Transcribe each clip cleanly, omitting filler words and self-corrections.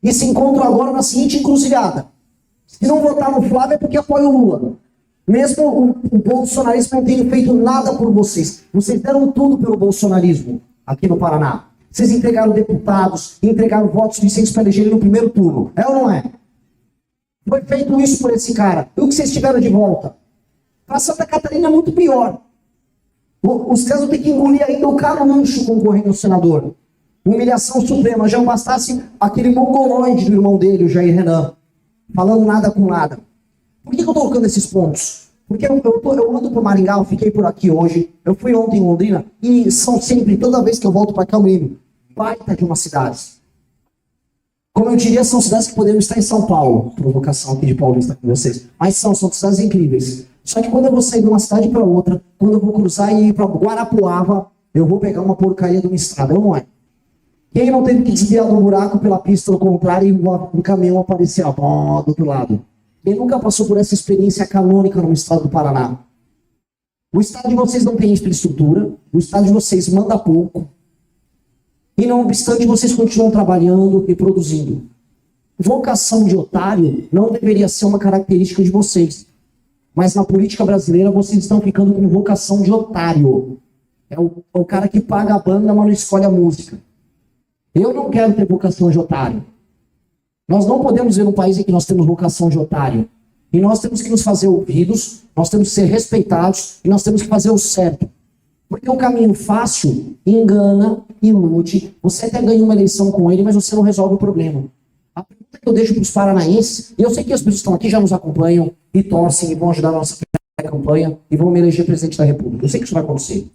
e se encontram agora na seguinte encruzilhada. Se não votar no Flávio é porque apoia o Lula. Mesmo o bolsonarismo não tendo feito nada por vocês. Vocês deram tudo pelo bolsonarismo aqui no Paraná. Vocês entregaram deputados, entregaram votos suficientes para eleger ele no primeiro turno. É ou não é? Foi feito isso por esse cara. E o que vocês tiveram de volta? Para Santa Catarina é muito pior. Os caras vão ter que engolir ainda o Carluxo concorrendo ao senador. Humilhação suprema. Já não bastasse aquele mongoloide do irmão dele, o Jair Renan, falando nada com nada. Por que eu estou colocando esses pontos? Porque eu ando por Maringá, eu fiquei por aqui hoje, eu fui ontem em Londrina, e são sempre, toda vez que eu volto para cá, eu me lembro, baita de umas cidades. Como eu diria, são cidades que poderiam estar em São Paulo, provocação aqui de paulista com vocês, mas são cidades incríveis. Só que quando eu vou sair de uma cidade para outra, quando eu vou cruzar e ir para Guarapuava, eu vou pegar uma porcaria de uma estrada, não é? Quem não teve que desviar do buraco pela pista do contrário e um caminhão aparecer do outro lado? Quem nunca passou por essa experiência canônica no estado do Paraná? O estado de vocês não tem infraestrutura, o estado de vocês manda pouco, e não obstante vocês continuam trabalhando e produzindo. Vocação de otário não deveria ser uma característica de vocês, mas na política brasileira vocês estão ficando com vocação de otário. É o cara que paga a banda, mas não escolhe a música. Eu não quero ter vocação de otário. Nós não podemos ver um país em que nós temos vocação de otário. E nós temos que nos fazer ouvidos, nós temos que ser respeitados e nós temos que fazer o certo. Porque o caminho fácil engana, ilude. Você até ganha uma eleição com ele, mas você não resolve o problema. A pergunta que eu deixo para os paranaenses, e eu sei que as pessoas que estão aqui já nos acompanham e torcem e vão ajudar a nossa campanha e vão me eleger presidente da República. Eu sei que isso vai acontecer.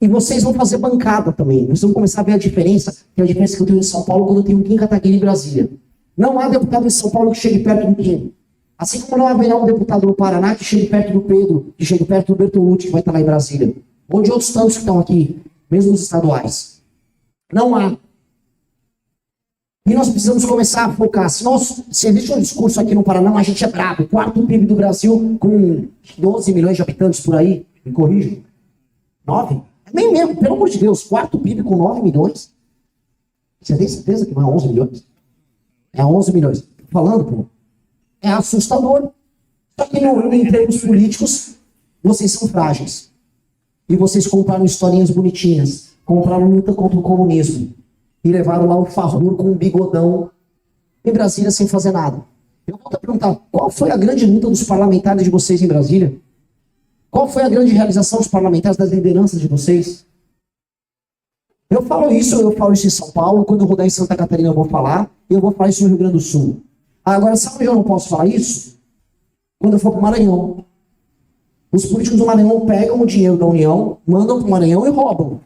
E vocês vão fazer bancada também. Vocês vão começar a ver a diferença, que é a diferença que eu tenho em São Paulo quando eu tenho um Kim Kataguiri em Brasília. Não há deputado em São Paulo que chegue perto do Kim. Assim como não haverá um deputado no Paraná que chegue perto do Pedro, que chegue perto do Bertolucci, que vai estar lá em Brasília. Ou de outros tantos que estão aqui, mesmo os estaduais. Não há. E nós precisamos começar a focar. Se existe um discurso aqui no Paraná, a gente é brabo. O quarto PIB do Brasil, com 12 milhões de habitantes por aí, me corrija. 9? É bem mesmo, pelo amor de Deus. Quarto PIB com 9 milhões? Você tem certeza que não é 11 milhões? É 11 milhões. Tô falando, pô. É assustador. Só que em termos políticos, vocês são frágeis. E vocês compraram historinhas bonitinhas. Compraram luta contra o comunismo. E levaram lá o Farrur com um bigodão em Brasília sem fazer nada. Eu volto a perguntar, qual foi a grande luta dos parlamentares de vocês em Brasília? Qual foi a grande realização dos parlamentares, das lideranças de vocês? Eu falo isso em São Paulo, quando eu rodar em Santa Catarina eu vou falar, e eu vou falar isso no Rio Grande do Sul. Agora, sabe onde eu não posso falar isso? Quando eu for para o Maranhão. Os políticos do Maranhão pegam o dinheiro da União, mandam para o Maranhão e roubam.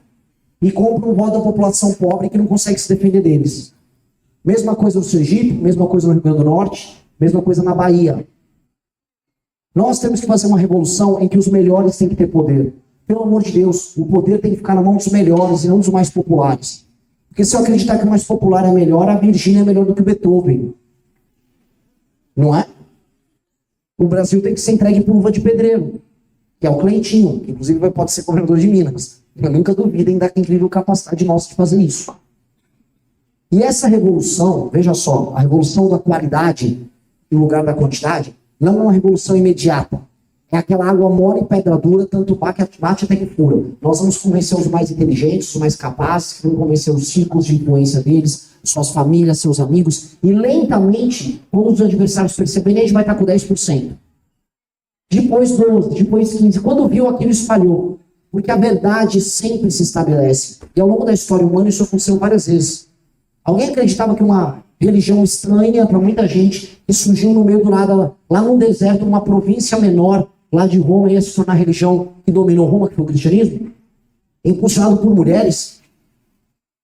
E compram o voto da população pobre que não consegue se defender deles. Mesma coisa no Sergipe, mesma coisa no Rio Grande do Norte, mesma coisa na Bahia. Nós temos que fazer uma revolução em que os melhores têm que ter poder. Pelo amor de Deus, o poder tem que ficar na mão dos melhores e não dos mais populares. Porque se eu acreditar que o mais popular é melhor, a Virgínia é melhor do que o Beethoven. Não é? O Brasil tem que ser entregue por luva de pedreiro, que é o Cleitinho, que inclusive pode ser governador de Minas. Eu nunca duvidem da incrível capacidade nossa de fazer isso. E essa revolução, veja só, a revolução da qualidade em lugar da quantidade, não é uma revolução imediata. É aquela água mole e pedra dura, tanto bate até que fura. Nós vamos convencer os mais inteligentes, os mais capazes, vamos convencer os círculos de influência deles, suas famílias, seus amigos, e lentamente, quando os adversários perceberem, a gente vai estar com 10%. Depois 12%, depois 15%. Quando viu, aquilo espalhou. Porque a verdade sempre se estabelece. E ao longo da história humana isso aconteceu várias vezes. Alguém acreditava que uma religião estranha para muita gente, que surgiu no meio do nada, lá no deserto, numa província menor, lá de Roma, ia se tornar a religião que dominou Roma, que foi o cristianismo? Impulsionado por mulheres.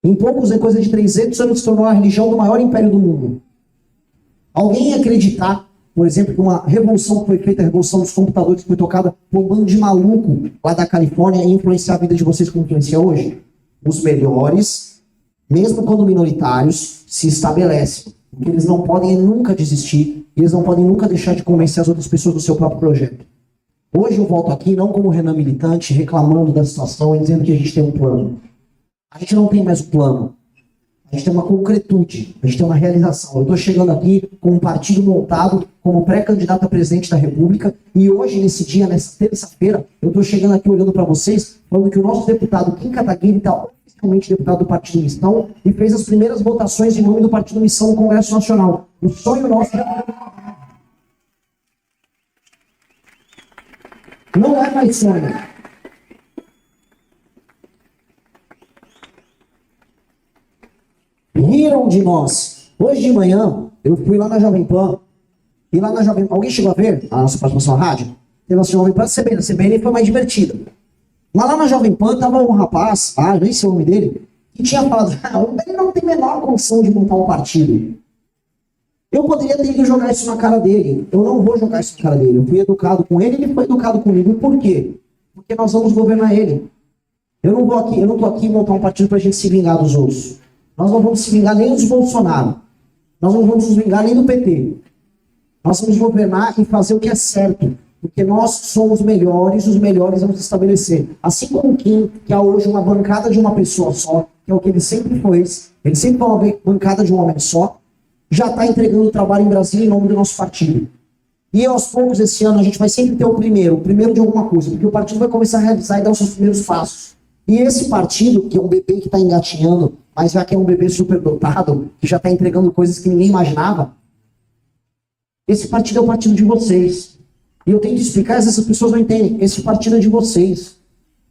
Em poucos, em coisa de 300 anos, se tornou a religião do maior império do mundo. Alguém ia acreditar, por exemplo, que uma revolução que foi feita, a revolução dos computadores, que foi tocada por um bando de maluco lá da Califórnia, e influenciar a vida de vocês como influencia hoje? Os melhores, mesmo quando minoritários, se estabelecem. Porque eles não podem nunca desistir, eles não podem nunca deixar de convencer as outras pessoas do seu próprio projeto. Hoje eu volto aqui não como Renan militante, reclamando da situação e dizendo que a gente tem um plano. A gente não tem mais um plano. A gente tem uma concretude, a gente tem uma realização. Eu estou chegando aqui com um partido montado como pré-candidato a presidente da República e hoje, nesse dia, nessa terça-feira, eu estou chegando aqui olhando para vocês, falando que o nosso deputado Kim Kataguiri está oficialmente deputado do Partido Missão e fez as primeiras votações em nome do Partido Missão no Congresso Nacional. O sonho nosso é... Não é mais sonho. Riram de nós. Hoje de manhã, eu fui lá na Jovem Pan. E lá na Jovem Pan, alguém chegou a ver a nossa participação na rádio? Teve a Jovem Pan, a CBN foi mais divertida. Mas lá na Jovem Pan tava um rapaz, eu nem sei o nome dele, que tinha falado, ele não tem a menor condição de montar um partido. Eu poderia ter ido jogar isso na cara dele. Eu não vou jogar isso na cara dele. Eu fui educado com ele, ele foi educado comigo. E por quê? Porque nós vamos governar ele. Eu não tô aqui montar um partido pra gente se vingar dos outros. Nós não vamos se vingar nem dos Bolsonaro. Nós não vamos nos vingar nem do PT. Nós vamos governar e fazer o que é certo. Porque nós somos melhores, os melhores vamos estabelecer. Assim como o Kim, que há hoje uma bancada de uma pessoa só, que é o que ele sempre foi. Ele sempre foi uma bancada de um homem só. Já está entregando o trabalho em Brasília em nome do nosso partido. E aos poucos, esse ano, a gente vai sempre ter o primeiro de alguma coisa. Porque o partido vai começar a realizar e dar os seus primeiros passos. E esse partido, que é um bebê que está engatinhando, mas já que é um bebê superdotado, que já está entregando coisas que ninguém imaginava, esse partido é o partido de vocês. E eu tenho que explicar, essas pessoas não entendem. Esse partido é de vocês.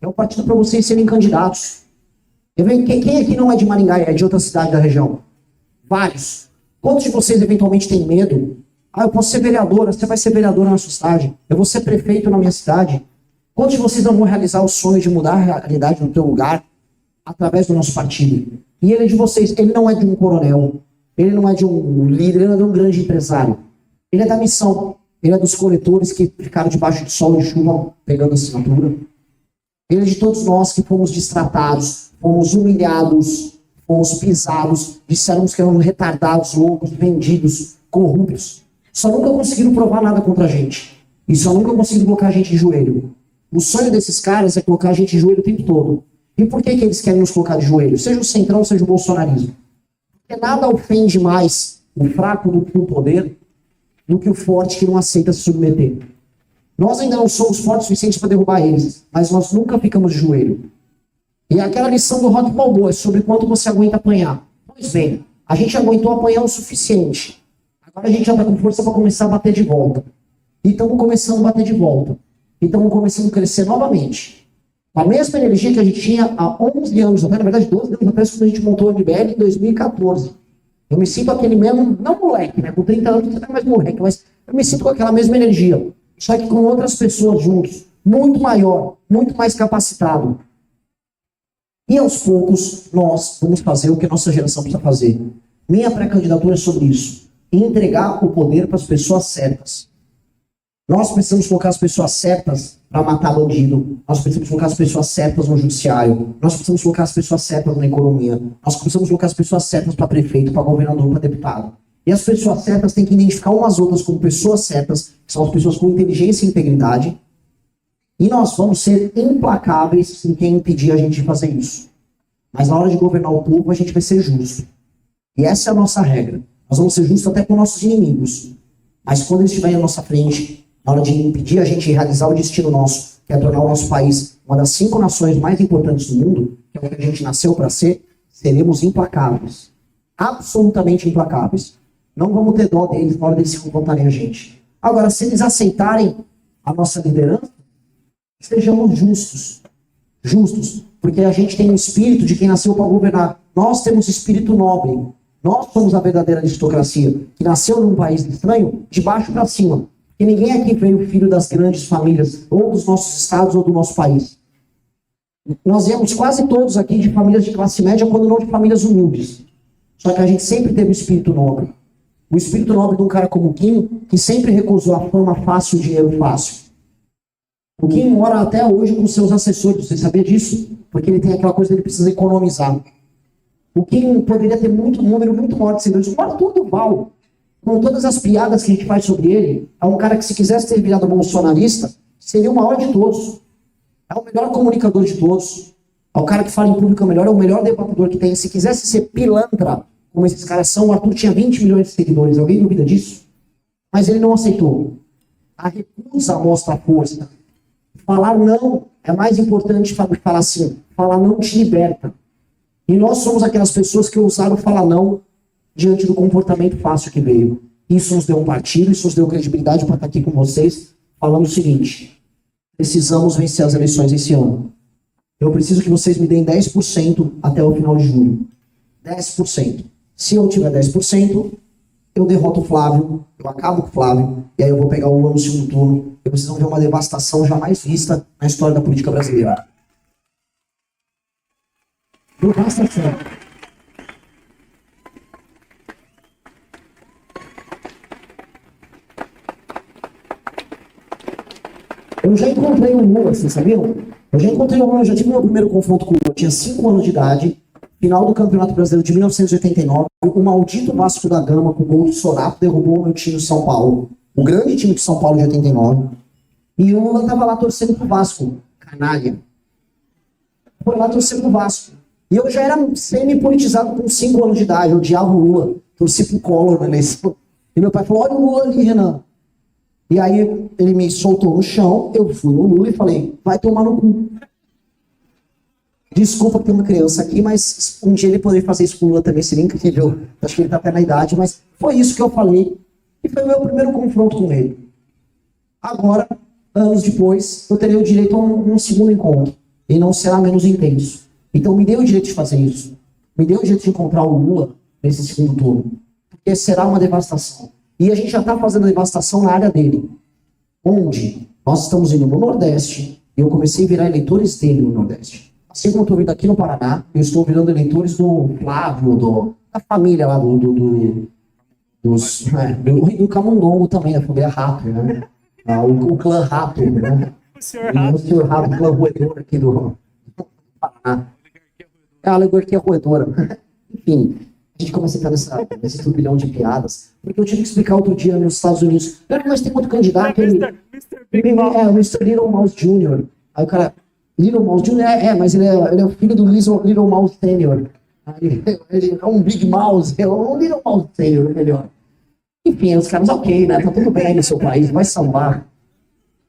É um partido para vocês serem candidatos. Quem aqui não é de Maringá, é de outra cidade da região? Vários. Quantos de vocês eventualmente têm medo? Eu posso ser vereadora, você vai ser vereadora na sua cidade. Eu vou ser prefeito na minha cidade. Quantos de vocês não vão realizar o sonho de mudar a realidade no teu lugar através do nosso partido? E ele é de vocês. Ele não é de um coronel. Ele não é de um líder. Ele não é de um grande empresário. Ele é da missão. Ele é dos coletores que ficaram debaixo de sol e chuva pegando assinatura. Ele é de todos nós que fomos destratados, fomos humilhados, fomos pisados, disseram que éramos retardados, loucos, vendidos, corruptos. Só nunca conseguiram provar nada contra a gente. E só nunca conseguiram colocar a gente de joelho. O sonho desses caras é colocar a gente de joelho o tempo todo. E por que eles querem nos colocar de joelho? Seja o centrão, seja o bolsonarismo. Porque nada ofende mais o fraco do que o poder, do que o forte que não aceita se submeter. Nós ainda não somos fortes o suficiente para derrubar eles, mas nós nunca ficamos de joelho. E aquela lição do Rock Balboa é sobre quanto você aguenta apanhar. Pois bem, a gente aguentou apanhar o suficiente. Agora a gente já está com força para começar a bater de volta. E estamos começando a bater de volta. E estamos começando a crescer novamente. Com a mesma energia que a gente tinha há 11 anos atrás, na verdade 12 anos atrás, quando a gente montou o MBL em 2014. Eu me sinto aquele mesmo, não moleque, né? Com 30 anos você não é mais moleque, mas eu me sinto com aquela mesma energia. Só que com outras pessoas juntos. Muito maior, muito mais capacitado. E aos poucos nós vamos fazer o que a nossa geração precisa fazer. Minha pré-candidatura é sobre isso. Entregar o poder para as pessoas certas. Nós precisamos colocar as pessoas certas para matar bandido. Nós precisamos colocar as pessoas certas no judiciário. Nós precisamos colocar as pessoas certas na economia. Nós precisamos colocar as pessoas certas para prefeito, para governador, para deputado. E as pessoas certas têm que identificar umas outras como pessoas certas, que são as pessoas com inteligência e integridade. E nós vamos ser implacáveis em quem impedir a gente de fazer isso. Mas na hora de governar o povo, a gente vai ser justo. E essa é a nossa regra. Nós vamos ser justos até com nossos inimigos. Mas quando eles estiverem à nossa frente, na hora de impedir a gente de realizar o destino nosso, que é tornar o nosso país uma das 5 nações mais importantes do mundo, que é o que a gente nasceu para ser, seremos implacáveis. Absolutamente implacáveis. Não vamos ter dó deles na hora deles se confrontarem a gente. Agora, se eles aceitarem a nossa liderança, sejamos justos. Justos. Porque a gente tem o espírito de quem nasceu para governar. Nós temos espírito nobre. Nós somos a verdadeira aristocracia, que nasceu num país estranho, de baixo para cima. E ninguém aqui veio filho das grandes famílias, ou dos nossos estados, ou do nosso país. Nós viemos quase todos aqui de famílias de classe média, quando não de famílias humildes. Só que a gente sempre teve o espírito nobre. O espírito nobre de um cara como o Kim, que sempre recusou a fama fácil e o dinheiro fácil. O Kim mora até hoje com seus assessores, você sabia disso? Porque ele tem aquela coisa que ele precisa economizar. O Kim poderia ter um número muito maior de seguidores. Mora tudo igual. Com todas as piadas que a gente faz sobre ele, é um cara que, se quisesse ter virado bolsonarista, seria o maior de todos. É o melhor comunicador de todos. O cara que fala em público é o melhor debatedor que tem. Se quisesse ser pilantra, como esses caras são, o Arthur tinha 20 milhões de seguidores. Alguém duvida disso? Mas ele não aceitou. A recusa mostra a força. Falar não é mais importante que falar sim. Falar não te liberta. E nós somos aquelas pessoas que ousaram falar não diante do comportamento fácil que veio. Isso nos deu um partido, isso nos deu credibilidade para estar aqui com vocês, falando o seguinte: precisamos vencer as eleições esse ano. Eu preciso que vocês me deem 10% até o final de julho. 10%. Se eu tiver 10%, eu derroto o Flávio, eu acabo com o Flávio, e aí eu vou pegar o Lula no segundo turno. E vocês vão ver uma devastação jamais vista na história da política brasileira. Devastação. Eu já encontrei o Lula, vocês sabiam? Eu já encontrei o Lula, eu já tive meu primeiro confronto com o Lula. Eu tinha 5 anos de idade, final do Campeonato Brasileiro de 1989. O maldito Vasco da Gama, com o gol de Sorato, derrubou o meu time de São Paulo. O grande time de São Paulo de 89. E o Lula tava lá torcendo pro Vasco. Canalha. Foi lá torcendo pro Vasco. E eu já era semi-politizado com 5 anos de idade. Eu odiava o Lula. Torci pro Collor na eleição. E meu pai falou: olha o Lula ali, Renan. E aí ele me soltou no chão, eu fui no Lula e falei: vai tomar no cu. Desculpa que tem uma criança aqui, mas um dia ele poderia fazer isso com o Lula também, seria incrível. Acho que ele tá até na idade, mas foi isso que eu falei. E foi o meu primeiro confronto com ele. Agora, anos depois, eu terei o direito a um segundo encontro. E não será menos intenso. Então me dê o direito de fazer isso. Me dê o direito de encontrar o Lula nesse segundo turno. Porque será uma devastação. E a gente já está fazendo a devastação na área dele. Onde nós estamos indo no Nordeste, e eu comecei a virar eleitores dele no Nordeste. Assim como eu estou vindo aqui no Paraná, eu estou virando eleitores do Flávio, da família lá do Camundongo também, da família Rato, né? O clã Rato, né? O senhor Rato, o clã roedor aqui do Paraná. É a alegoria roedora. Enfim. A gente começa a entrar nesse turbilhão de piadas, porque eu tive que explicar outro dia nos Estados Unidos. Mas tem outro candidato, o Mr. Little Mouse Jr. Aí o cara, Little Mouse Jr. Mas ele é o filho do Little Mouse Senior. Ele é um Big Mouse, é um Little Mouse Senior, melhor. Enfim, os caras, ok, né? Tá tudo bem aí no seu país, vai sambar.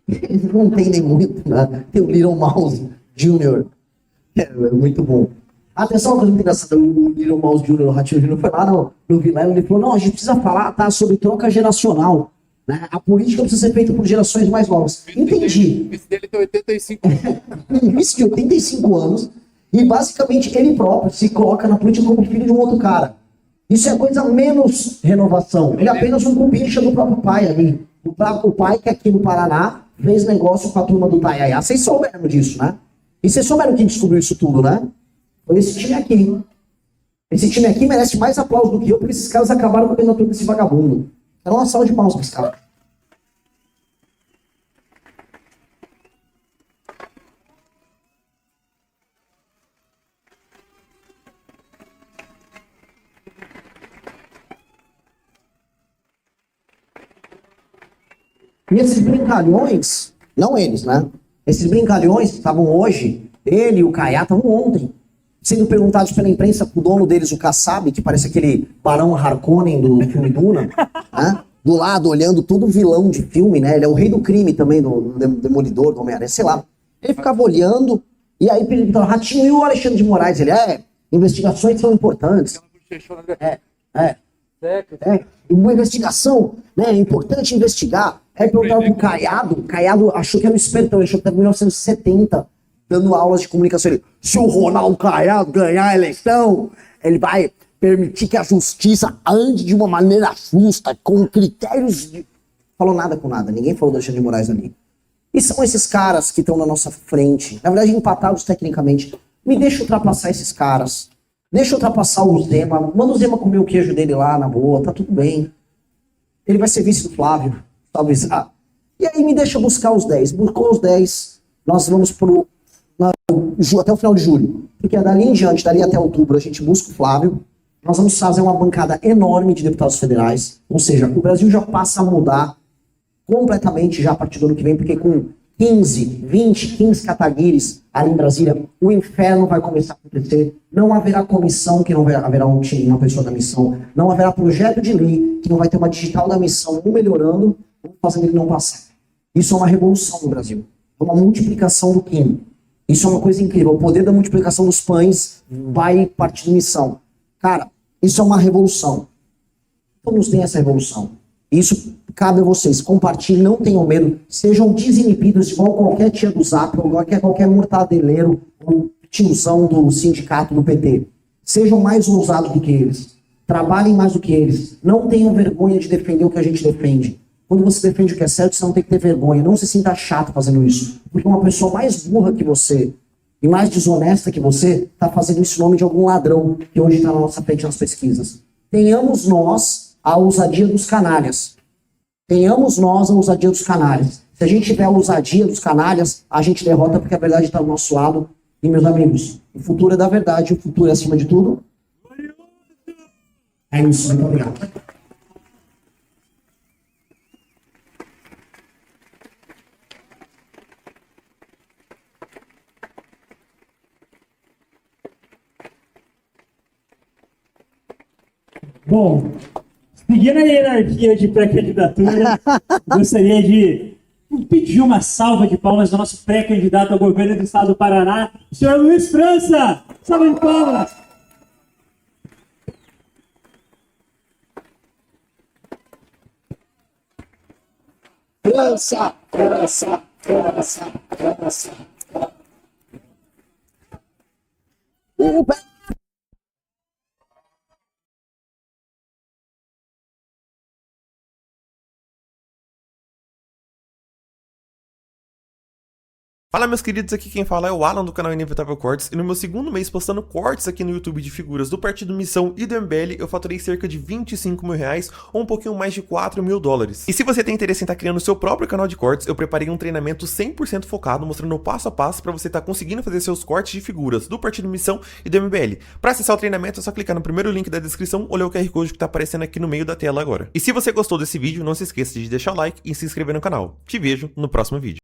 Eles não entendem muito, né? Tem o Little Mouse Jr. É muito bom. Atenção, uma coisa muito engraçada, o Little Mouse Jr., o Ratinho Jr. foi lá no Vilela e ele falou: não, a gente precisa falar, tá, sobre troca geracional. Né? A política precisa ser feita por gerações mais novas. Entendi. O vice dele tem 85 anos. Um vice de 85 anos, e basicamente ele próprio se coloca na política como filho de um outro cara. Isso é coisa menos renovação. Ele é apenas um cupincha do próprio pai ali. O pai que aqui no Paraná fez negócio com a turma do Taiaiá. Vocês souberam disso, né? E vocês souberam quem descobriu isso tudo, né? Esse time aqui. Esse time aqui merece mais aplauso do que eu, porque esses caras acabaram com a candidatura desse vagabundo. Era uma salva de palmas pra esse cara. E esses brincalhões, não eles, né? Esses brincalhões que estavam hoje, ele e o Caiá estavam ontem, sendo perguntados pela imprensa, o dono deles, o Kassab, que parece aquele Barão Harkonnen do filme Duna, né? Do lado, olhando todo vilão de filme, né? Ele é o rei do crime também, do Demolidor, do Homem-Aranha, sei lá. Ele ficava olhando, e aí perguntava: Ratinho, e o Alexandre de Moraes? Ele, investigações são importantes. Uma investigação, né? É importante investigar. Aí perguntaram pro Caiado, o Caiado achou que era um espertão, ele achou que era 1970. Dando aulas de comunicação. Ele: se o Ronaldo Caiado ganhar a eleição, ele vai permitir que a justiça ande de uma maneira justa, com critérios de... Falou nada com nada, ninguém falou do Alexandre de Moraes ali. E são esses caras que estão na nossa frente, na verdade empatados tecnicamente. Me deixa ultrapassar esses caras. Deixa ultrapassar o Zema. Manda o Zema comer o queijo dele lá, na boa, tá tudo bem. Ele vai ser vice do Flávio, talvez. E aí me deixa buscar os 10. Buscou os 10, nós vamos até o final de julho. Porque dali em diante, dali até outubro, a gente busca o Flávio. Nós vamos fazer uma bancada enorme de deputados federais. Ou seja, o Brasil já passa a mudar completamente já a partir do ano que vem, porque com 15, 20, 15 cataguires ali em Brasília, o inferno vai começar a acontecer. Não haverá comissão que não haverá uma pessoa da missão. Não haverá projeto de lei que não vai ter uma digital da missão, um melhorando, um fazendo ele não passar. Isso é uma revolução no Brasil. É uma multiplicação do quilo. Isso é uma coisa incrível. O poder da multiplicação dos pães vai partir de missão. Cara, isso é uma revolução. Todos têm essa revolução. Isso cabe a vocês. Compartilhem, não tenham medo. Sejam desinibidos, igual qualquer tia do Zap, ou qualquer mortadeleiro, ou tiozão do sindicato do PT. Sejam mais ousados do que eles. Trabalhem mais do que eles. Não tenham vergonha de defender o que a gente defende. Quando você defende o que é certo, você não tem que ter vergonha. Não se sinta chato fazendo isso. Porque uma pessoa mais burra que você e mais desonesta que você está fazendo isso em nome de algum ladrão que hoje está na nossa frente nas pesquisas. Tenhamos nós a ousadia dos canalhas. Tenhamos nós a ousadia dos canalhas. Se a gente tiver a ousadia dos canalhas, a gente derrota porque a verdade está do nosso lado. E, meus amigos, o futuro é da verdade, o futuro é acima de tudo. É isso, muito obrigado. Bom, seguindo a hierarquia de pré-candidatura, gostaria de pedir uma salva de palmas ao nosso pré-candidato ao governo do estado do Paraná, o senhor Luiz França. Salva de palmas. França, França, França, França. Fala, meus queridos, aqui quem fala é o Alan do canal Inevitável Cortes, e no meu segundo mês postando cortes aqui no YouTube de figuras do Partido Missão e do MBL, eu faturei cerca de 25 mil reais, ou um pouquinho mais de 4 mil dólares. E se você tem interesse em estar criando o seu próprio canal de cortes, eu preparei um treinamento 100% focado, mostrando o passo a passo para você estar conseguindo fazer seus cortes de figuras do Partido Missão e do MBL. Para acessar o treinamento é só clicar no primeiro link da descrição ou ler o QR Code que está aparecendo aqui no meio da tela agora. E se você gostou desse vídeo, não se esqueça de deixar o like e se inscrever no canal. Te vejo no próximo vídeo.